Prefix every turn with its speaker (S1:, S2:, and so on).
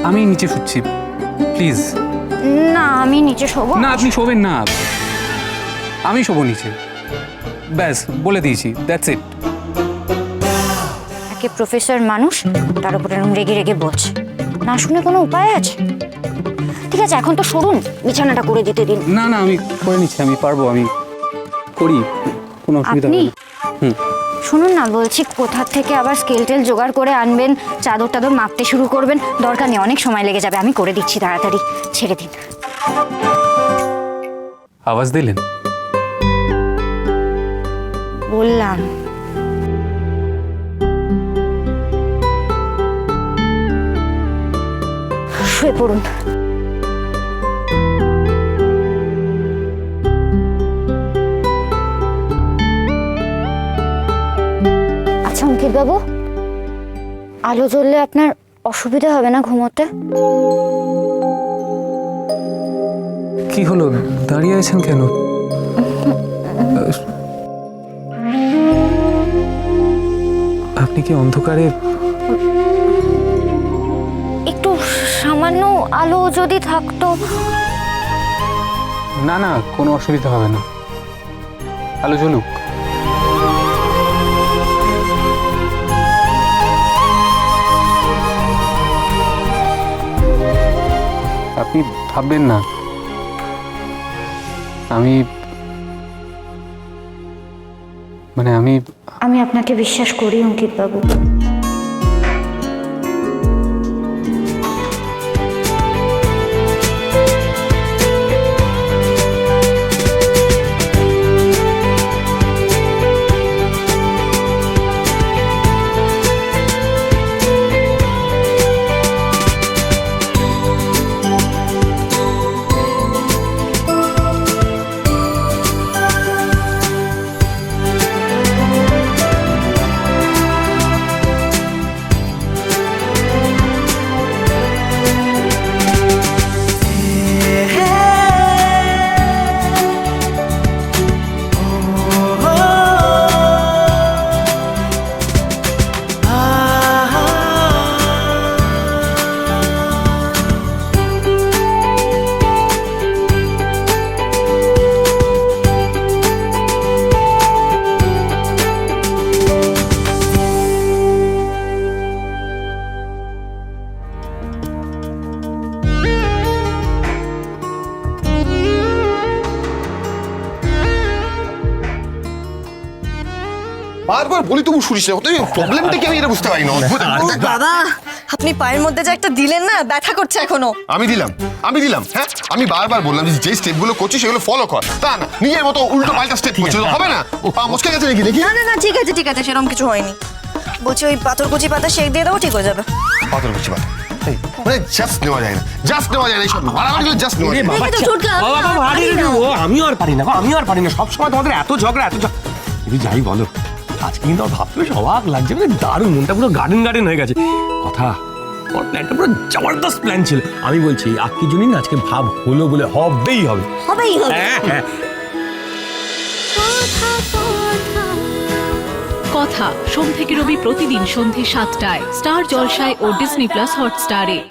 S1: আমি নিচে শুচ্ছি, প্লিজ।
S2: না আমি নিচে শোবো
S1: না আপনি শোবেন না, আমি শোবো নিচে, ব্যাস বলে দিয়েছি, দ্যাটস ইট।
S2: একে প্রফেসর মানুষ, তার উপর এরকম রেগে রেগে বলছে, না শুনে কোনো উপায় আছে? ঠিক আছে এখন তো সরুন, বিছানাটা করে দিতে দিন।
S1: না না আমি করে নিচ্ছি, আমি পারবো, আমি করি, কোনো অসুবিধা
S2: আপনি
S1: হবে না।
S2: শুনুন না, বলছি কোথা থেকে আবার স্কেল টেল জোগাড় করে আনবেন, চাদর টাদর মাপতে শুরু করবেন, দরকার নেই, অনেক সময় লেগে যাবে, আমি করে দিচ্ছি, তাড়াতাড়ি ছেড়ে দিন।
S1: আওয়াজ দিলেন?
S2: বললাম শুয়ে পড়ুন। আচ্ছা অঙ্কিত বাবু, আলো জ্বললে আপনার অসুবিধা হবে না ঘুমোতে?
S1: কি হলো, দাঁড়িয়ে আছেন কেন? আপনি কি অন্ধকারে?
S2: একটু সামান্য আলো যদি থাকতো।
S1: না না কোনো অসুবিধা হবে না, আলো জ্বলুক। আপনি ভাববেন না, আমি
S2: আমি আপনাকে বিশ্বাস করি অঙ্কিত বাবু।
S3: বারবার বলি তবু শুনিস না, তুই প্রবলেমটা কি আমি এটা বুঝতে পারি না।
S4: বাবা আপনি পায়ের মধ্যে যে একটা দিলেন না, ব্যথা করছে এখনো।
S3: আমি দিলাম হ্যাঁ, আমি বারবার বললাম যে স্টেপগুলো করছিস সেগুলো ফলো কর, তা না নিজের মতো উল্টো পাল্টা স্টেপ করছিস, হবে না? পা মস্কে গেছে নাকি দেখি?
S4: না না না ঠিক আছে সেরকম কিছু হয়নি। বলছি ওই পাথরকুচি পাতা শেক দিয়ে দেবো, ঠিক হয়ে যাবে।
S3: পাথর করছি পাথর, মানে জাস্ট নেওয়া যায় না, এইসব বাড়াবাড়ি জাস্ট নেওয়া যায় না।
S5: আমিও আর পারি না সবসময় তোমাদের এত ঝগড়া কিন্তু যাই বলো, আজকে কিন্তু আমার ভাবতে বেশ অবাক লাগছে, মানে দারুণ, মনটা পুরো গার্ডেন হয়ে গেছে। কথা প্ল্যানটা পুরো জবরদস্ত প্ল্যান ছিল। আমি বলছি আজকে জন্য না, আজকে ভাব হলো বলে হবেই হবে। হ্যাঁ
S6: কথা সোম থেকে রবি প্রতিদিন সন্ধ্যে ৭টায় স্টার জলসায় ও ডিজনি প্লাস হটস্টারে।